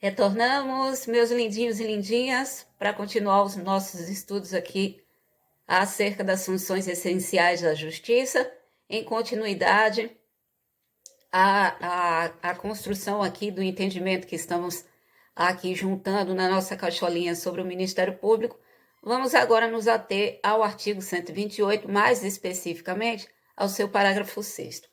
Retornamos, meus lindinhos e lindinhas, para continuar os nossos estudos aqui acerca das funções essenciais da justiça, em continuidade à construção aqui do entendimento que estamos aqui juntando na nossa caixolinha sobre o Ministério Público. Vamos agora nos ater ao artigo 128, mais especificamente ao seu parágrafo 6º.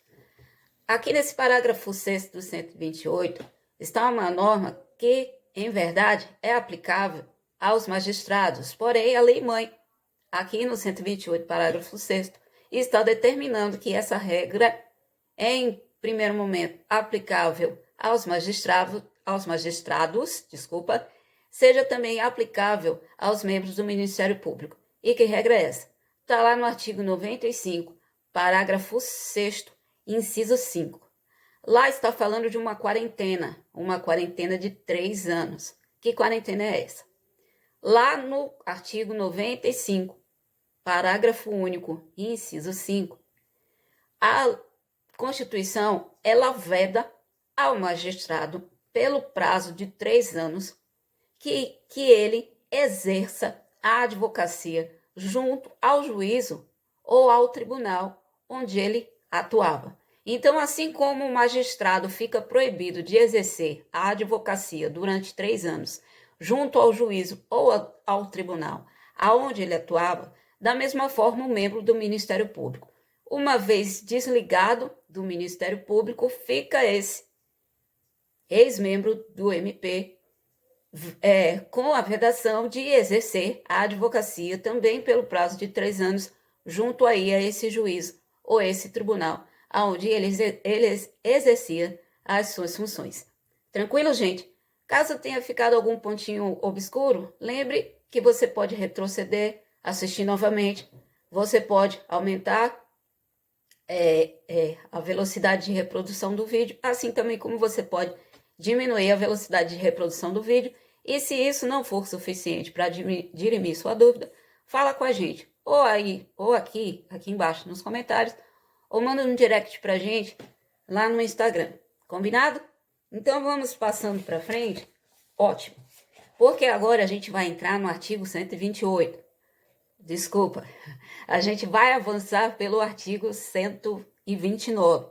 Aqui nesse parágrafo 6º do 128 está uma norma que, em verdade, é aplicável aos magistrados, porém a lei-mãe, aqui no 128, parágrafo 6º, está determinando que essa regra, em primeiro momento, aplicável aos magistrados, seja também aplicável aos membros do Ministério Público. E que regra é essa? Está lá no artigo 95, parágrafo 6º, inciso 5. Lá está falando de uma quarentena de 3 anos. Que quarentena é essa? Lá no artigo 95, parágrafo único, inciso 5, a Constituição, ela veda ao magistrado, pelo prazo de 3 anos, que ele exerça a advocacia junto ao juízo ou ao tribunal onde ele atuava. Então, assim como o magistrado fica proibido de exercer a advocacia durante 3 anos junto ao juízo ou ao tribunal aonde ele atuava, da mesma forma o membro do Ministério Público. Uma vez desligado do Ministério Público, fica esse ex-membro do MP com a vedação de exercer a advocacia também pelo prazo de 3 anos junto aí a esse juízo ou esse tribunal onde ele exercia as suas funções. Tranquilo, gente? Caso tenha ficado algum pontinho obscuro, lembre que você pode retroceder, assistir novamente. Você pode aumentar a velocidade de reprodução do vídeo, assim também como você pode diminuir a velocidade de reprodução do vídeo. E se isso não for suficiente para dirimir sua dúvida, fala com a gente, ou aqui embaixo nos comentários, ou manda um direct pra gente lá no Instagram. Combinado? Então vamos passando para frente. Ótimo. Porque agora a gente vai entrar no artigo 128. Desculpa. A gente vai avançar pelo artigo 129.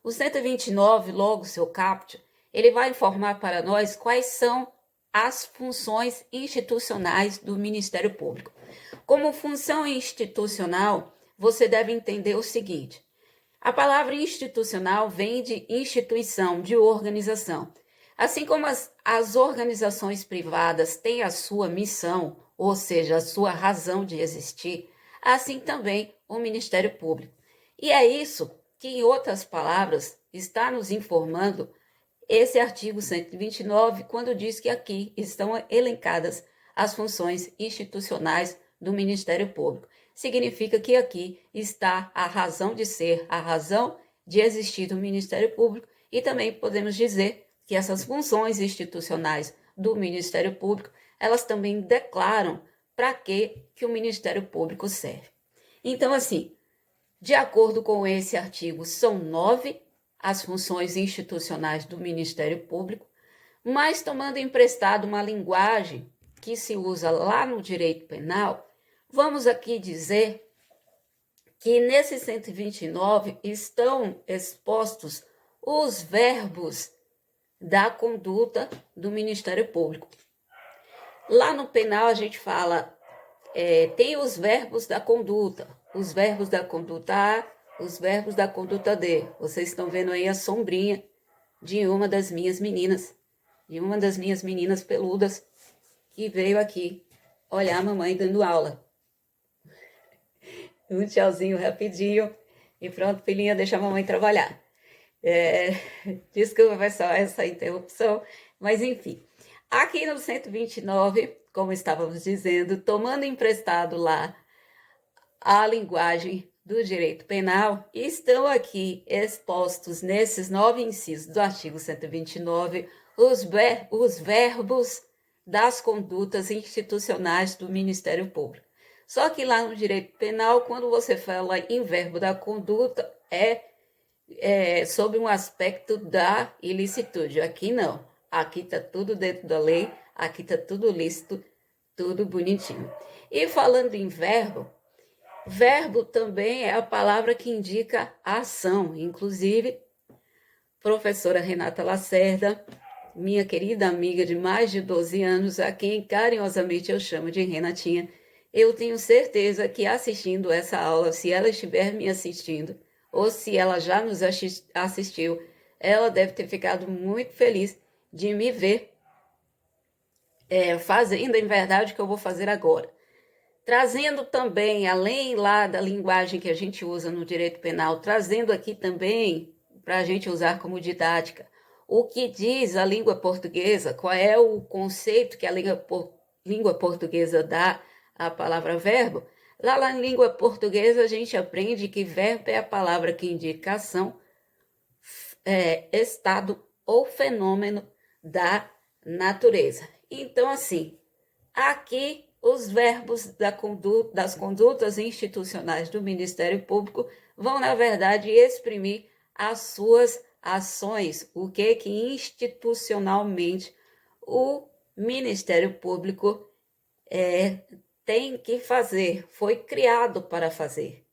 O 129, logo seu caput, ele vai informar para nós quais são as funções institucionais do Ministério Público. Como função institucional, você deve entender o seguinte: a palavra institucional vem de instituição, de organização. Assim como as organizações privadas têm a sua missão, ou seja, a sua razão de existir, assim também o Ministério Público. E é isso que, em outras palavras, está nos informando esse artigo 129, quando diz que aqui estão elencadas as funções institucionais do Ministério Público. Significa que aqui está a razão de ser, a razão de existir do Ministério Público, e também podemos dizer que essas funções institucionais do Ministério Público, elas também declaram para que o Ministério Público serve. Então, assim, de acordo com esse artigo, são 9 as funções institucionais do Ministério Público, mas tomando emprestado uma linguagem que se usa lá no direito penal, vamos aqui dizer que nesse 129 estão expostos os verbos da conduta do Ministério Público. Lá no penal a gente fala, tem os verbos da conduta, os verbos da conduta A, os verbos da conduta D. Vocês estão vendo aí a sombrinha de uma das minhas meninas peludas que veio aqui olhar a mamãe dando aula. Um tchauzinho rapidinho e pronto, filhinha, deixa a mamãe trabalhar. Desculpa, pessoal, essa interrupção, mas enfim. Aqui no 129, como estávamos dizendo, tomando emprestado lá a linguagem do direito penal, estão aqui expostos nesses 9 incisos do artigo 129 os verbos das condutas institucionais do Ministério Público. Só que lá no direito penal, quando você fala em verbo da conduta, é sobre um aspecto da ilicitude. Aqui não. aqui está tudo dentro da lei, aqui está tudo lícito, tudo bonitinho. E falando em verbo, verbo também é a palavra que indica a ação. Inclusive, professora Renata Lacerda, minha querida amiga de mais de 12 anos, a quem carinhosamente eu chamo de Renatinha, eu tenho certeza que assistindo essa aula, se ela estiver me assistindo, ou se ela já nos assistiu, ela deve ter ficado muito feliz de me ver fazendo, em verdade, o que eu vou fazer agora. Trazendo também, além lá da linguagem que a gente usa no direito penal, trazendo aqui também, para a gente usar como didática, o que diz a língua portuguesa, qual é o conceito que a língua portuguesa dá à palavra verbo. Lá na língua portuguesa a gente aprende que verbo é a palavra que indica ação, estado ou fenômeno da natureza. Então, assim, aqui os verbos das condutas institucionais do Ministério Público vão, na verdade, exprimir as suas ações, o que institucionalmente o Ministério Público tem que fazer, foi criado para fazer.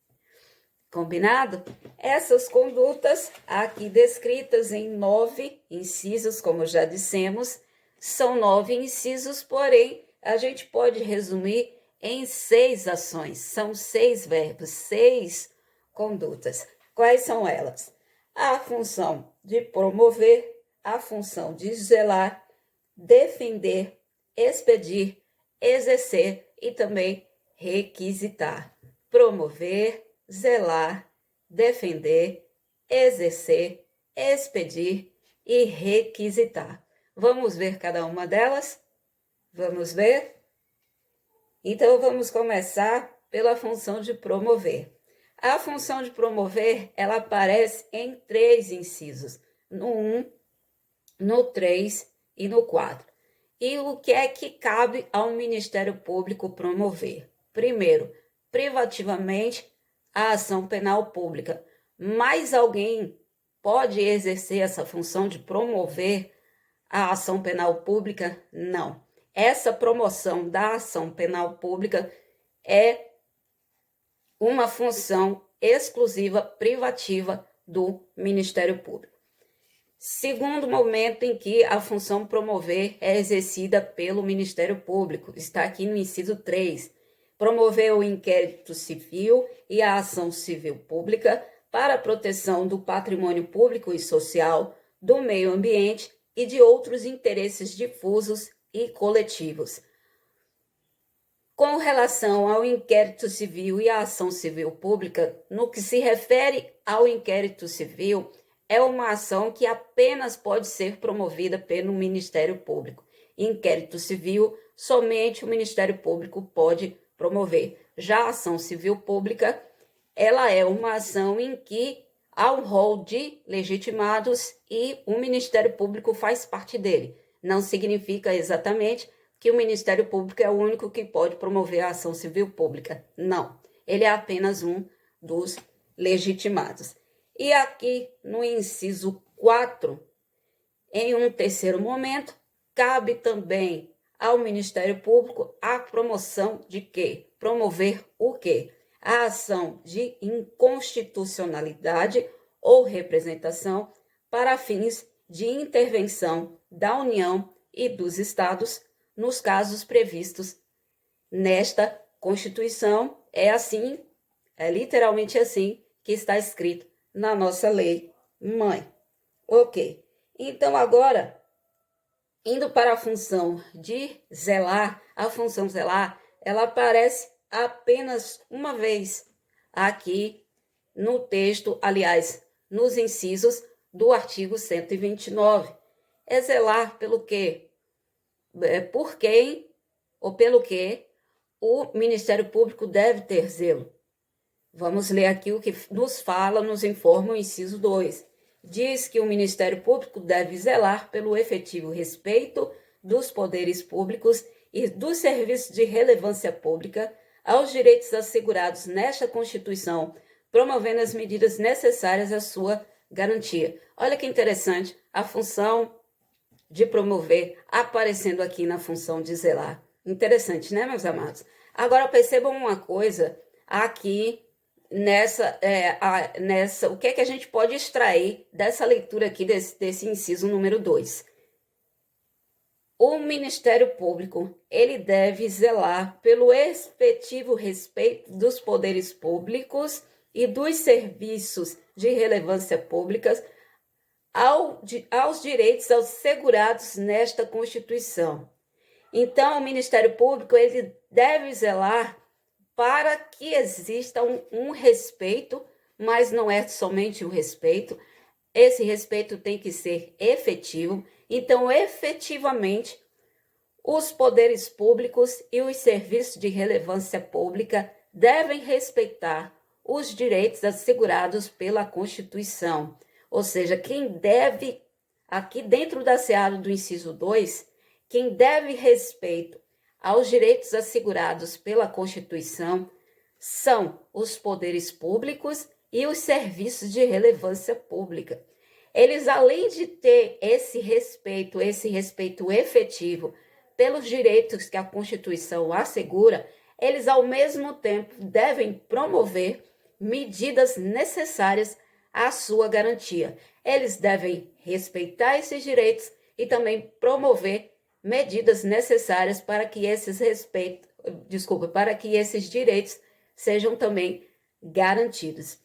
Combinado? Essas condutas, aqui descritas em 9 incisos, como já dissemos, são 9 incisos, porém, a gente pode resumir em 6 ações, são 6 verbos, 6 condutas. Quais são elas? A função de promover, a função de zelar, defender, expedir, exercer e também requisitar. Promover, zelar, defender, exercer, expedir e requisitar. Vamos ver cada uma delas? Vamos ver? Então, vamos começar pela função de promover. A função de promover, ela aparece em 3 incisos, no 1, no 3 e no 4. E o que é que cabe ao Ministério Público promover? Primeiro, privativamente, a ação penal pública. Mais alguém pode exercer essa função de promover a ação penal pública? Não. Essa promoção da ação penal pública é uma função exclusiva, privativa do Ministério Público. Segundo momento em que a função promover é exercida pelo Ministério Público, está aqui no inciso 3. Promover o inquérito civil e a ação civil pública para a proteção do patrimônio público e social, do meio ambiente e de outros interesses difusos e coletivos. Com relação ao inquérito civil e à ação civil pública, no que se refere ao inquérito civil, é uma ação que apenas pode ser promovida pelo Ministério Público. Inquérito civil, somente o Ministério Público pode promover. Já a ação civil pública, ela é uma ação em que há um rol de legitimados e o Ministério Público faz parte dele. Não significa exatamente que o Ministério Público é o único que pode promover a ação civil pública. Não, ele é apenas um dos legitimados. E aqui no inciso 4, em um terceiro momento, cabe também ao Ministério Público a promoção de quê? Promover o quê? A ação de inconstitucionalidade ou representação para fins de intervenção da União e dos Estados nos casos previstos nesta Constituição. É assim, é literalmente assim que está escrito na nossa lei mãe. Ok, então agora, indo para a função de zelar, a função zelar, ela aparece apenas uma vez aqui no texto, aliás, nos incisos do artigo 129. É zelar pelo quê? Por quem ou pelo que o Ministério Público deve ter zelo. Vamos ler aqui o que nos fala, nos informa o inciso 2. Diz que o Ministério Público deve zelar pelo efetivo respeito dos poderes públicos e dos serviços de relevância pública aos direitos assegurados nesta Constituição, promovendo as medidas necessárias à sua garantia. Olha que interessante, a função de promover, aparecendo aqui na função de zelar. Interessante, né, meus amados? Agora percebam uma coisa aqui nessa, o que é que a gente pode extrair dessa leitura aqui, desse inciso número 2. O Ministério Público, ele deve zelar pelo efetivo respeito dos poderes públicos e dos serviços de relevância pública aos direitos assegurados nesta Constituição. Então, o Ministério Público, ele deve zelar para que exista um respeito, mas não é somente um respeito, esse respeito tem que ser efetivo. Então, efetivamente, os poderes públicos e os serviços de relevância pública devem respeitar os direitos assegurados pela Constituição. Ou seja, quem deve, aqui dentro da seara do inciso 2, quem deve respeito aos direitos assegurados pela Constituição são os poderes públicos e os serviços de relevância pública. Eles, além de ter esse respeito efetivo pelos direitos que a Constituição assegura, eles, ao mesmo tempo, devem promover medidas necessárias à sua garantia. Eles devem respeitar esses direitos e também promover medidas necessárias para que para que esses direitos sejam também garantidos.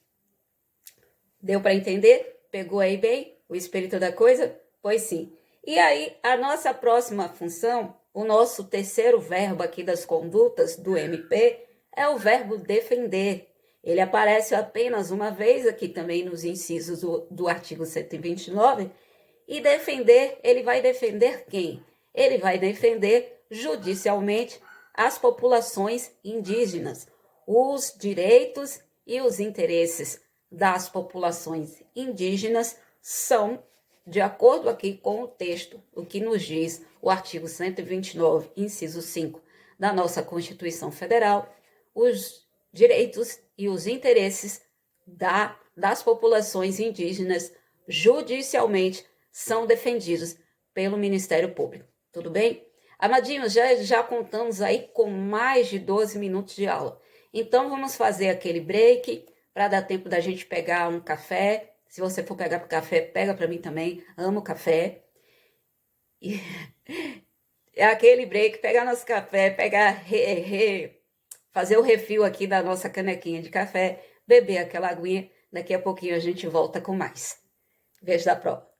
Deu para entender? Pegou aí bem o espírito da coisa? Pois sim. E aí, a nossa próxima função, o nosso terceiro verbo aqui das condutas do MP, é o verbo defender. Ele aparece apenas uma vez aqui também nos incisos do artigo 129. E defender, ele vai defender quem? Ele vai defender judicialmente as populações indígenas, os direitos e os interesses das populações indígenas são, de acordo aqui com o texto, o que nos diz o artigo 129, inciso 5 da nossa Constituição Federal, os direitos e os interesses das populações indígenas judicialmente são defendidos pelo Ministério Público. Tudo bem? Amadinhos, já contamos aí com mais de 12 minutos de aula. Então, vamos fazer aquele break para dar tempo da gente pegar um café. Se você for pegar para café, pega para mim também. Amo café. E é aquele break, pegar nosso café, fazer o refil aqui da nossa canequinha de café, beber aquela aguinha. Daqui a pouquinho a gente volta com mais. Vejo da prova.